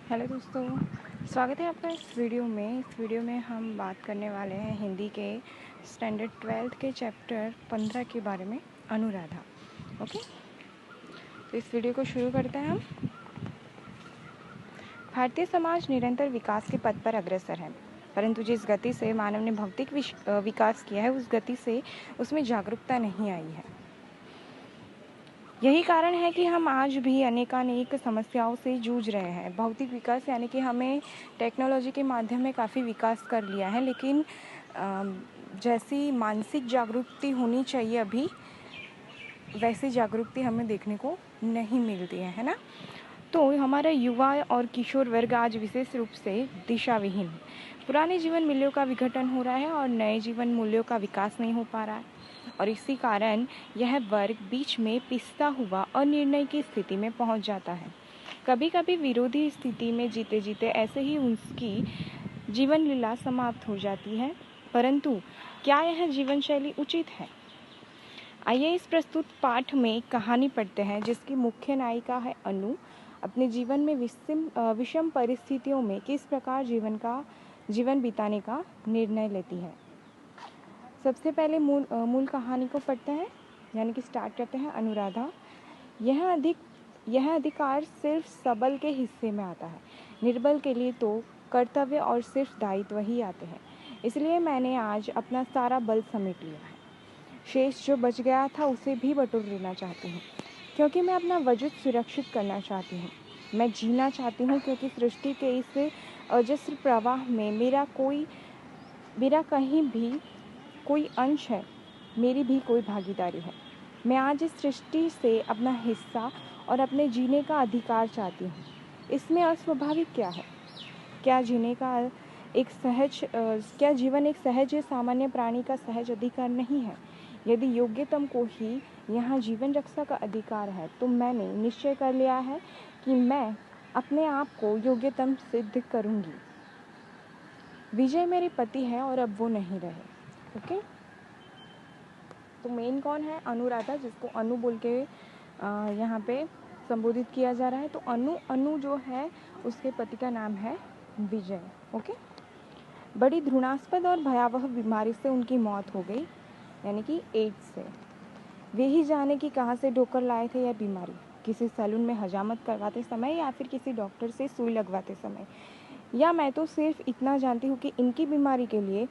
Hello दोस्तों, स्वागत है आपका इस वीडियो में। इस वीडियो में हम बात करने वाले हैं हिंदी के स्टैंडर्ड 12th के चैप्टर 15 के बारे में, अनुराधा। ओके, तो इस वीडियो को शुरू करते हैं हम। भारतीय समाज निरंतर विकास के पथ पर अग्रसर है, परंतु जिस गति से मानव ने भौतिक विकास किया है, उस गति से उसमें जागरूकता नहीं आई है। यही कारण है कि हम आज भी अनेकानेक समस्याओं से जूझ रहे हैं। भौतिक विकास यानी कि हमें टेक्नोलॉजी के माध्यम में काफ़ी विकास कर लिया है, लेकिन जैसी मानसिक जागरूकता होनी चाहिए अभी, वैसी जागरूकता हमें देखने को नहीं मिलती है ना। तो हमारा युवा और किशोर वर्ग आज विशेष रूप से दिशा विहीन है। पुराने जीवन मूल्यों का विघटन हो रहा है और नए जीवन मूल्यों का विकास नहीं हो पा रहा है, और इसी कारण यह वर्ग बीच में पिसता हुआ अनिर्णय की स्थिति में पहुंच जाता है। कभी कभी विरोधी स्थिति में जीते जीते ऐसे ही उसकी जीवन लीला समाप्त हो जाती है, परंतु क्या यह जीवन शैली उचित है? आइए इस प्रस्तुत पाठ में कहानी पढ़ते हैं, जिसकी मुख्य नायिका है अनु। अपने जीवन में विषम परिस्थितियों में किस प्रकार जीवन बिताने का निर्णय लेती है। सबसे पहले मूल कहानी को पढ़ते हैं, यानी कि स्टार्ट करते हैं। अनुराधा। यह अधिकार सिर्फ सबल के हिस्से में आता है। निर्बल के लिए तो कर्तव्य और सिर्फ दायित्व ही आते हैं। इसलिए मैंने आज अपना सारा बल समेट लिया है। शेष जो बच गया था उसे भी बटोर लेना चाहती हूँ, क्योंकि मैं अपना वजूद सुरक्षित करना चाहती हूँ। मैं जीना चाहती हूँ, क्योंकि सृष्टि के इस अजस्र प्रवाह में मेरा कहीं भी कोई अंश है, मेरी भी कोई भागीदारी है। मैं आज इस सृष्टि से अपना हिस्सा और अपने जीने का अधिकार चाहती हूँ। इसमें अस्वाभाविक क्या है? क्या जीवन एक सहज सामान्य प्राणी का सहज अधिकार नहीं है? यदि योग्यतम को ही यहाँ जीवन रक्षा का अधिकार है, तो मैंने निश्चय कर लिया है कि मैं अपने आप को योग्यतम सिद्ध करूँगी। विजय मेरे पति है और अब वो नहीं रहे। ओके, तो मेन कौन है? अनुराधा, जिसको अनु बोल के यहाँ पे संबोधित किया जा रहा है। तो अनु जो है, उसके पति का नाम है विजय। ओके, बड़ी घृणास्पद और भयावह बीमारी से उनकी मौत हो गई, यानी कि एड्स से। वे ही जाने कि कहाँ से ढोकर लाए थे यह बीमारी, किसी सैलून में हजामत करवाते समय या फिर किसी डॉक्टर से सुई लगवाते समय। या मैं तो सिर्फ इतना जानती हूँ कि इनकी बीमारी के लिए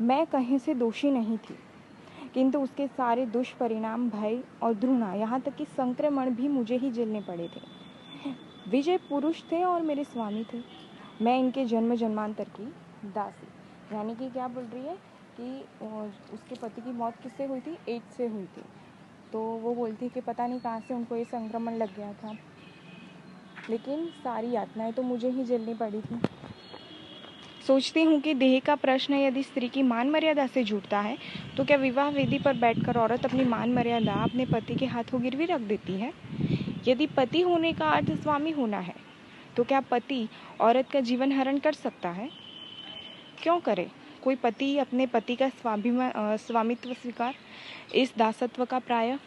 मैं कहीं से दोषी नहीं थी, किंतु उसके सारे दुष्परिणाम, भय और घृणा, यहाँ तक कि संक्रमण भी मुझे ही झेलने पड़े थे। विजय पुरुष थे और मेरे स्वामी थे। मैं इनके जन्म जन्मांतर की दासी। यानी कि क्या बोल रही है कि उसके पति की मौत किससे हुई थी? एड्स से हुई थी। तो वो बोलती है कि पता नहीं कहाँ से उनको ये संक्रमण लग गया था, लेकिन सारी यातनाएं तो मुझे ही झेलनी पड़ी थी। सोचती हूँ कि देह का प्रश्न यदि स्त्री की मान मर्यादा से जुड़ता है, तो क्या विवाह वेदी पर बैठकर औरत अपनी मान मर्यादा अपने पति के हाथों गिरवी रख देती है? यदि पति होने का अर्थ स्वामी होना है, तो क्या पति औरत का जीवन हरण कर सकता है? क्यों करे कोई पति अपने पति का स्वामित्व स्वीकार, इस दासत्व का प्राय?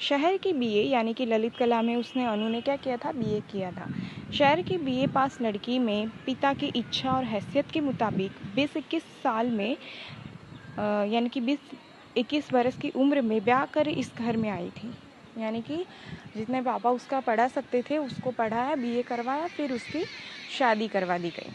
शहर की बीए यानी कि ललित कला में अनु ने क्या किया था? बीए किया था। शहर की बीए पास लड़की में पिता की इच्छा और हैसियत के मुताबिक 20-21 साल में यानी कि 20-21 वर्ष की उम्र में ब्याह कर इस घर में आई थी। यानी कि जितने पापा उसका पढ़ा सकते थे उसको पढ़ाया, बीए करवाया, फिर उसकी शादी करवा दी गई।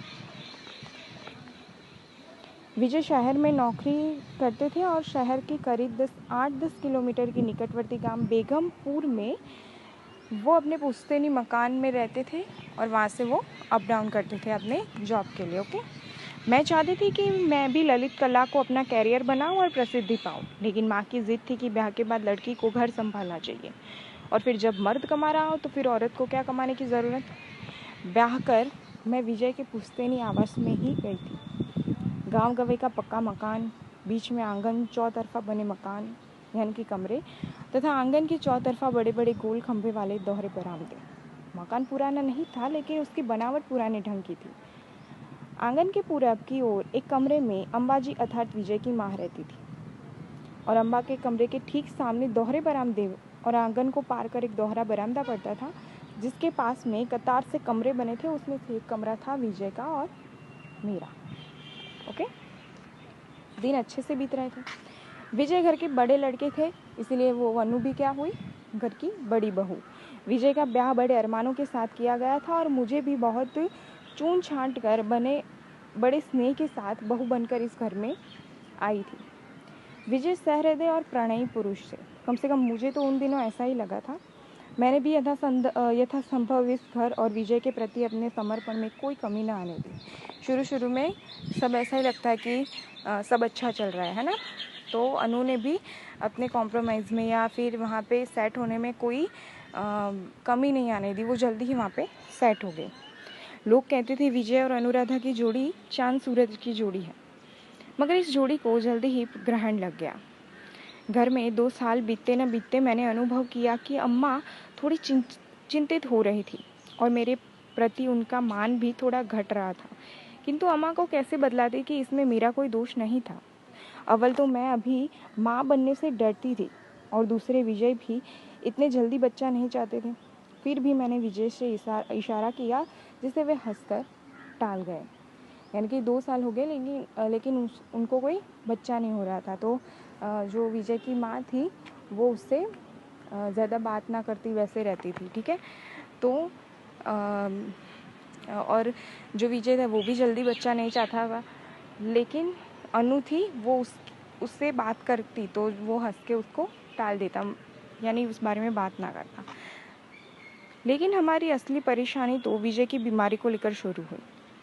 विजय शहर में नौकरी करते थे और शहर के करीब 8-10 किलोमीटर के निकटवर्ती गांव बेगमपुर में वो अपने पुश्तैनी मकान में रहते थे, और वहाँ से वो अप डाउन करते थे अपने जॉब के लिए। ओके, मैं चाहती थी कि मैं भी ललित कला को अपना कैरियर बनाऊं और प्रसिद्धि पाऊं, लेकिन माँ की जिद थी कि ब्याह के बाद लड़की को घर संभालना चाहिए, और फिर जब मर्द कमा रहा हो तो फिर औरत को क्या कमाने की ज़रूरत। ब्याह कर मैं विजय के पुश्तैनी आवास में ही गई थी। गांव गवे का पक्का मकान, बीच में आंगन, चौतरफा बने मकान यानी कि कमरे, तथा आंगन के चौतरफा बड़े बड़े गोल खंभे वाले दोहरे बरामदे। मकान पुराना नहीं था, लेकिन उसकी बनावट पुराने ढंग की थी। आंगन के पूरब की ओर एक कमरे में अंबाजी अर्थात विजय की माँ रहती थी, और अम्बा के कमरे के ठीक सामने दोहरे बरामदे और आंगन को पार कर एक दोहरा बरामदा पड़ता था, जिसके पास में कतार से कमरे बने थे। उसमें से एक कमरा था विजय का और मेरा। ओके, दिन अच्छे से बीत रहे थे। विजय घर के बड़े लड़के थे, इसलिए वो अनु भी क्या हुई, घर की बड़ी बहू। विजय का ब्याह बड़े अरमानों के साथ किया गया था और मुझे भी बहुत चून छांट कर बड़े स्नेह के साथ बहू बनकर इस घर में आई थी। विजय सहृदय और प्रणयी पुरुष थे, कम से कम मुझे तो उन दिनों ऐसा ही लगा था। मैंने भी यथासंभव इस घर और विजय के प्रति अपने समर्पण में कोई कमी न आने दी। शुरू में सब ऐसा ही लगता है कि सब अच्छा चल रहा है ना, तो अनु ने भी अपने कॉम्प्रोमाइज़ में या फिर वहाँ पे सेट होने में कोई कमी नहीं आने दी। वो जल्दी ही वहाँ पे सेट हो गए। लोग कहते थे विजय और अनुराधा की जोड़ी चांद सूरज की जोड़ी है, मगर इस जोड़ी को जल्दी ही ग्रहण लग गया। घर में 2 साल बीतते न बीतते मैंने अनुभव किया कि अम्मा थोड़ी चिंतित हो रही थी और मेरे प्रति उनका मान भी थोड़ा घट रहा था। किंतु अम्मा को कैसे बतलाती कि इसमें मेरा कोई दोष नहीं था। अव्वल तो मैं अभी माँ बनने से डरती थी और दूसरे विजय भी इतने जल्दी बच्चा नहीं चाहते थे। फिर भी मैंने विजय से इशारा किया, जिसे वे हंसकर टाल गए। यानी कि 2 साल हो गए, लेकिन उनको कोई बच्चा नहीं हो रहा था। तो जो विजय की माँ थी वो उससे ज़्यादा बात ना करती, वैसे रहती थी, ठीक है। तो और जो विजय था वो भी जल्दी बच्चा नहीं चाहता था, लेकिन अनु थी वो उससे बात करती तो वो हंस के उसको टाल देता, यानी उस बारे में बात ना करता। लेकिन हमारी असली परेशानी तो विजय की बीमारी को लेकर शुरू हुई।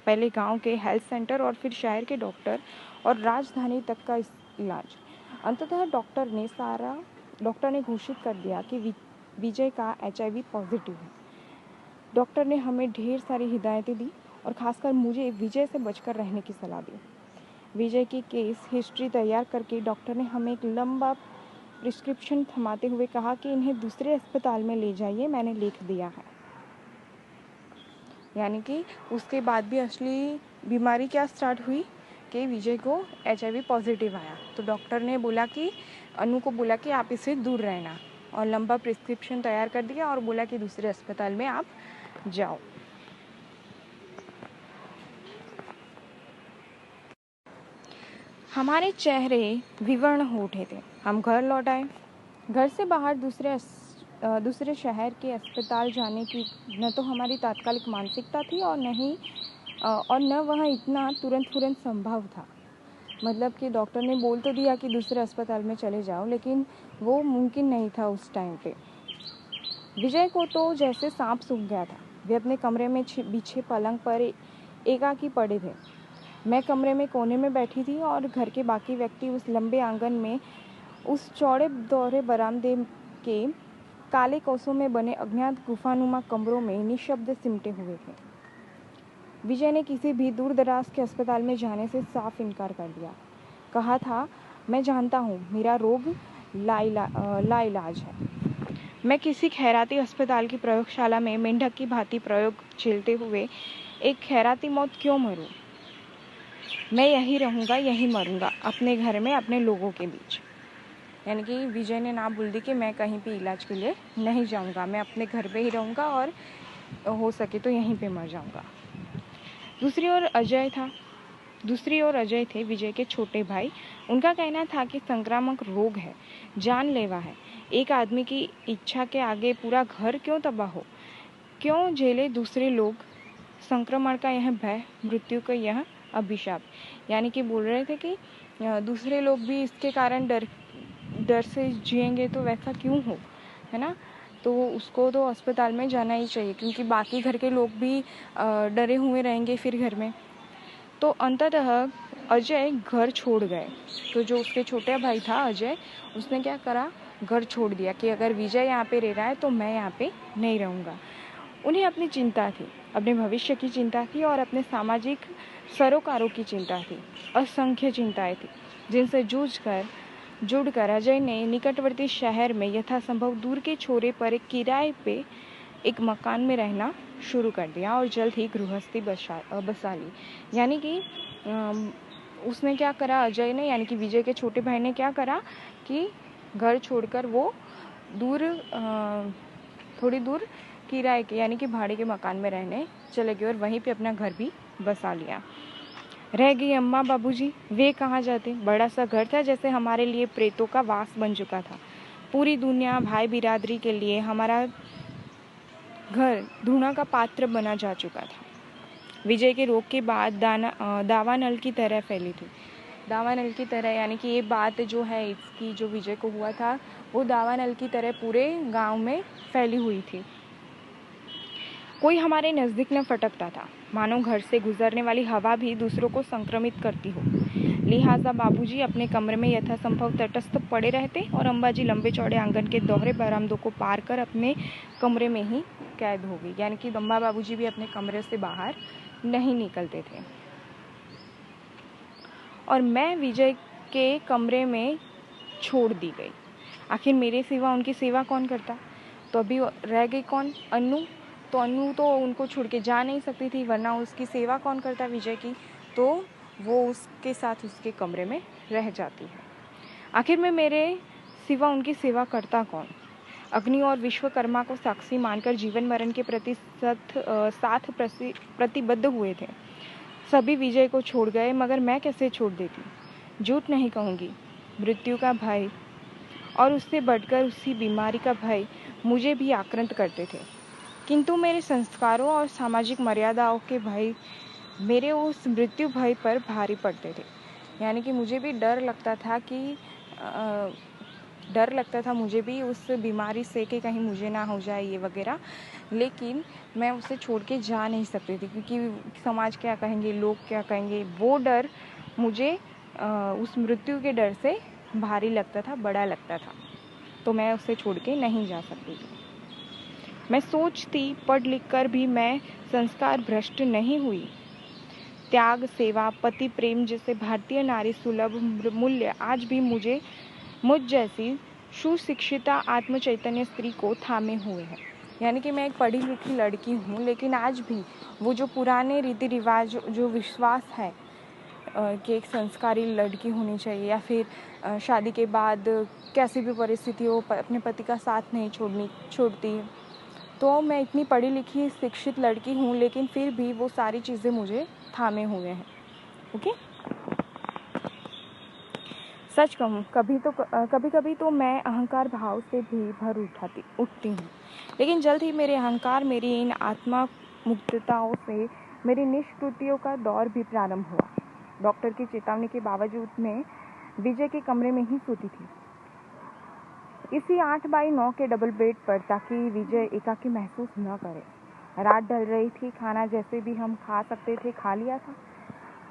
पहले गांव के हेल्थ सेंटर और फिर शहर के डॉक्टर और राजधानी तक का इलाज। अंततः डॉक्टर ने घोषित कर दिया कि विजय का HIV पॉजिटिव है। डॉक्टर ने हमें ढेर सारी हिदायतें दी और खासकर मुझे विजय से बचकर रहने की सलाह दी। विजय की केस हिस्ट्री तैयार करके डॉक्टर ने हमें एक लंबा प्रिस्क्रिप्शन थमाते हुए कहा कि इन्हें दूसरे अस्पताल में ले जाइए, मैंने लिख दिया है। यानी कि उसके बाद भी असली बीमारी क्या स्टार्ट हुई कि विजय को HIV पॉजिटिव आया। तो डॉक्टर ने बोला कि अनु को बोला कि आप इससे दूर रहना, और लंबा प्रिस्क्रिप्शन तैयार कर दिया और बोला कि दूसरे अस्पताल में आप जाओ। हमारे चेहरे विवर्ण हो उठे थे। हम घर लौट आए। घर से बाहर दूसरे शहर के अस्पताल जाने की न तो हमारी तात्कालिक मानसिकता थी और न वह इतना तुरंत संभव था। मतलब कि डॉक्टर ने बोल तो दिया कि दूसरे अस्पताल में चले जाओ, लेकिन वो मुमकिन नहीं था उस टाइम पे। विजय को तो जैसे सांप सूख गया था। वे अपने कमरे में बिछे पलंग पर एकाकी पड़े थे। मैं कमरे में कोने में बैठी थी और घर के बाकी व्यक्ति उस लंबे आंगन में उस चौड़े दोहरे बरामदे के काले कोसों में बने अज्ञात गुफानुमा कमरों में निशब्द सिमटे हुए थे। विजय ने किसी भी दूर दराज के अस्पताल में जाने से साफ इनकार कर दिया। कहा था, मैं जानता हूँ मेरा रोग लाइलाज है। मैं किसी खैराती अस्पताल की प्रयोगशाला में मेंढक की भांति प्रयोग झेलते हुए एक खैराती मौत क्यों मरूं? मैं यही रहूँगा, यही मरूँगा, अपने घर में, अपने लोगों के बीच। यानी कि विजय ने ना बोल दी कि मैं कहीं पे इलाज के लिए नहीं जाऊँगा, मैं अपने घर पे ही रहूँगा और हो सके तो यहीं पे मर जाऊँगा। दूसरी ओर अजय थे, विजय के छोटे भाई। उनका कहना था कि संक्रामक रोग है, जानलेवा है। एक आदमी की इच्छा के आगे पूरा घर क्यों तबाह हो? क्यों झेले दूसरे लोग संक्रमण का यह भय, मृत्यु का यह अभिशाप? यानी कि बोल रहे थे कि दूसरे लोग भी इसके कारण डर से जिएंगे, तो वैसा क्यों हो, है ना। तो उसको तो अस्पताल में जाना ही चाहिए, क्योंकि बाकी घर के लोग भी डरे हुए रहेंगे फिर घर में। तो अंततः अजय घर छोड़ गए। तो जो उसके छोटा भाई था अजय, उसने क्या करा, घर छोड़ दिया कि अगर विजय यहाँ पे रह रहा है तो मैं यहाँ पे नहीं रहूँगा। उन्हें अपनी चिंता थी, अपने भविष्य की चिंता थी और अपने सामाजिक सरोकारों की चिंता थी। असंख्य चिंताएं थी जिनसे जुड़कर अजय ने निकटवर्ती शहर में यथासंभव दूर के छोरे पर एक किराए पे एक मकान में रहना शुरू कर दिया और जल्द ही गृहस्थी बसा ली। यानी कि उसने क्या करा, अजय ने, यानी कि विजय के छोटे भाई ने क्या करा कि घर छोड़कर वो थोड़ी दूर किराए के यानी कि भाड़े के मकान में रहने चले गए और वहीं पे अपना घर भी बसा लिया। रह गई अम्मा बाबूजी, वे कहाँ जाते। बड़ा सा घर था जैसे हमारे लिए प्रेतों का वास बन चुका था। पूरी दुनिया भाई बिरादरी के लिए हमारा घर धूना का पात्र बना जा चुका था। विजय के रोग के बाद दावानल की तरह फैली थी। दावानल की तरह यानी कि ये बात जो है इसकी जो विजय को हुआ था वो दावानल की तरह पूरे गांव में फैली हुई थी। कोई हमारे नज़दीक न फटकता था, मानो घर से गुजरने वाली हवा भी दूसरों को संक्रमित करती हो। लिहाजा बाबूजी अपने कमरे में यथासंभव तटस्थ पड़े रहते और अम्बाजी लंबे चौड़े आंगन के दोहरे बरामदों को पार कर अपने कमरे में ही कैद हो गई। यानी कि अम्बा बाबूजी भी अपने कमरे से बाहर नहीं निकलते थे और मैं विजय के कमरे में छोड़ दी गई। आखिर मेरे सिवा उनकी सेवा कौन करता। तो अभी रह गई कौन, अन्नू। तो अन्नू तो उनको छोड़ के जा नहीं सकती थी, वरना उसकी सेवा कौन करता विजय की। तो वो उसके साथ उसके कमरे में रह जाती है। आखिर में मेरे सिवा उनकी सेवा करता कौन। अग्नि और विश्वकर्मा को साक्षी मानकर जीवन मरण के प्रति साथ प्रतिबद्ध हुए थे। सभी विजय को छोड़ गए, मगर मैं कैसे छोड़ देती। झूठ नहीं कहूँगी, मृत्यु का भय और उससे बढ़कर उसी बीमारी का भय मुझे भी आक्रांत करते थे। किंतु मेरे संस्कारों और सामाजिक मर्यादाओं के भय मेरे उस मृत्यु भय पर भारी पड़ते थे। यानी कि मुझे भी डर लगता था मुझे भी उस बीमारी से कि कहीं मुझे ना हो जाए ये वगैरह, लेकिन मैं उसे छोड़ के जा नहीं सकती थी क्योंकि समाज क्या कहेंगे, लोग क्या कहेंगे, वो डर मुझे उस मृत्यु के डर से भारी लगता था, बड़ा लगता था। तो मैं उसे छोड़ के नहीं जा सकती थी। मैं सोचती पढ़ लिख कर भी मैं संस्कार भ्रष्ट नहीं हुई। त्याग, सेवा, पति प्रेम जैसे भारतीय नारी सुलभ मूल्य आज भी मुझ जैसी सुशिक्षिता आत्मचैतन्य स्त्री को थामे हुए हैं। यानी कि मैं एक पढ़ी लिखी लड़की हूँ, लेकिन आज भी वो जो पुराने रीति रिवाज, जो विश्वास है कि एक संस्कारी लड़की होनी चाहिए या फिर शादी के बाद कैसी भी परिस्थिति हो अपने पति का साथ नहीं छोड़ती। तो मैं इतनी पढ़ी लिखी शिक्षित लड़की हूँ, लेकिन फिर भी वो सारी चीज़ें मुझे थामे हुए हैं। ओके, सच कहूँ कभी कभी तो मैं अहंकार भाव से भी भर उठती हूँ, लेकिन जल्द ही मेरे अहंकार, मेरी इन आत्मा मुक्तताओं से मेरी निष्कृतियों का दौर भी प्रारंभ हुआ। डॉक्टर की चेतावनी के बावजूद मैं विजय के कमरे में ही सोती थी, इसी 8x9 के डबल बेड पर, ताकि विजय एकाकी महसूस न करे। रात ढल रही थी, खाना जैसे भी हम खा सकते थे खा लिया था।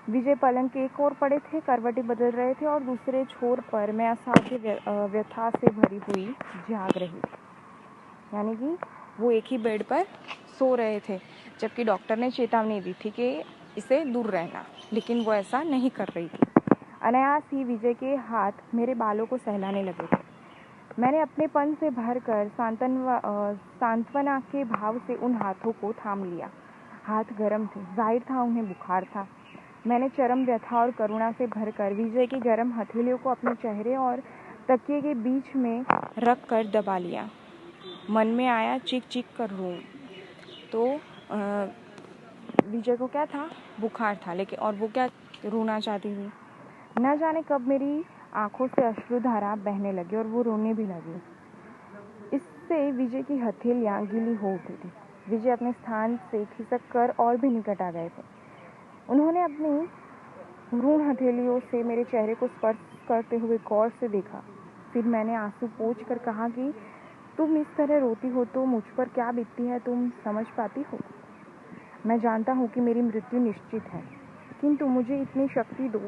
विजय पलंग के एक ओर पड़े थे, करवटें बदल रहे थे और दूसरे छोर पर मैं असाध्य व्यथा से भरी हुई जाग रही थी। यानी कि वो एक ही बेड पर सो रहे थे, जबकि डॉक्टर ने चेतावनी दी थी कि इसे दूर रहना, लेकिन वो ऐसा नहीं कर रही थी। अनायास ही विजय के हाथ मेरे बालों को सहलाने लगे थे। मैंने अपनेपन से भरकर सांत्वना के भाव से उन हाथों को थाम लिया। हाथ गर्म थे, जाहिर था उन्हें बुखार था। मैंने चरम व्यथा और करुणा से भरकर विजय की गर्म हथेलियों को अपने चेहरे और तकिए के बीच में रख कर दबा लिया। मन में आया चीख चीख कर रोऊं। तो विजय को क्या था, बुखार था, लेकिन और वो क्या रोना चाहती थी। न जाने कब मेरी आंखों से अश्रुधारा बहने लगी और वो रोने भी लगी। इससे विजय की हथेलियां गीली हो उठी थी। विजय अपने स्थान से खिसक कर और भी निकट आ गए थे। उन्होंने अपनी भ्रूण हथेलियों से मेरे चेहरे को स्पर्श करते हुए गौर से देखा। फिर मैंने आंसू पोंछ कर कहा कि तुम इस तरह रोती हो तो मुझ पर क्या बीतती है तुम समझ पाती हो। मैं जानता हूँ कि मेरी मृत्यु निश्चित है, किंतु मुझे इतनी शक्ति दो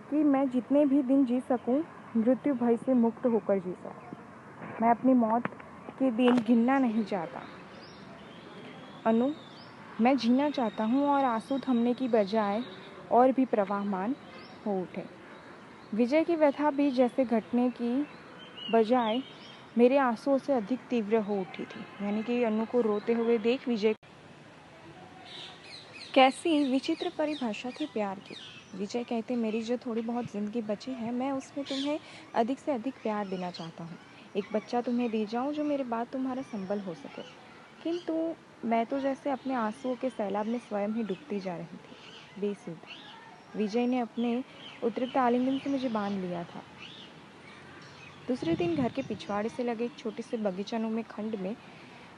कि मैं जितने भी दिन जी सकूं, मृत्यु भय से मुक्त होकर जी सकूं। मैं अपनी मौत के दिन गिनना नहीं चाहता अनु, मैं जीना चाहता हूँ। और आंसू थमने की बजाय और भी प्रवाहमान हो उठे। विजय की व्यथा भी जैसे घटने की बजाय मेरे आंसुओं से अधिक तीव्र हो उठी थी। यानी कि अनु को रोते हुए देख विजय, कैसी विचित्र परिभाषा थी प्यार की। विजय कहते, मेरी जो थोड़ी बहुत ज़िंदगी बची है, मैं उसमें तुम्हें अधिक से अधिक प्यार देना चाहता हूँ। एक बच्चा तुम्हें दे जाऊं जो मेरे बाद तुम्हारा संबल हो सके। किंतु मैं तो जैसे अपने आंसुओं के सैलाब में स्वयं ही डूबती जा रही थी। बेसुध विजय ने अपने उतरते आलिंगन से मुझे बांध लिया था। दूसरे दिन घर के पिछवाड़े से लगे एक छोटे से बगीचानों में खंड में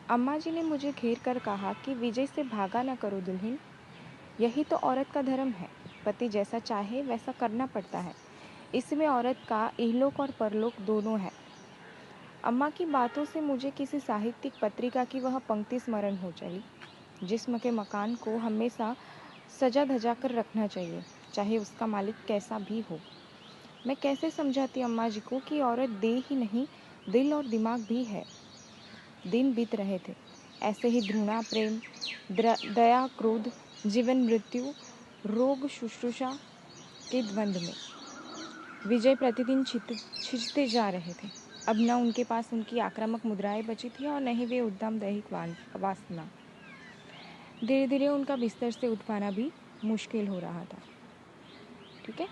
अम्मा जी ने मुझे घेर कर कहा कि विजय से भागा न करो दुल्हन, यही तो औरत का धर्म है। पति जैसा चाहे वैसा करना पड़ता है। इसमें औरत का इहलोक और परलोक दोनों है। अम्मा की बातों से मुझे किसी साहित्यिक पत्रिका की वह पंक्ति स्मरण हो चली, जिस्म के मकान को हमेशा सजा धजा कर रखना चाहिए, चाहे उसका मालिक कैसा भी हो। मैं कैसे समझाती अम्मा जी को कि औरत देह ही नहीं, दिल और दिमाग भी है। दिन बीत रहे थे। ऐसे ही घृणा, प्रेम, दया, क्रोध, जीवन मृत्यु, रोग शुश्रूषा के द्वंद्व में विजय प्रतिदिन छिंचते जा रहे थे। अब न उनके पास उनकी आक्रामक मुद्राएं बची थी और न ही वे उद्दाम दैहिक वासना। धीरे धीरे उनका बिस्तर से उठ पाना भी मुश्किल हो रहा था। ठीक है।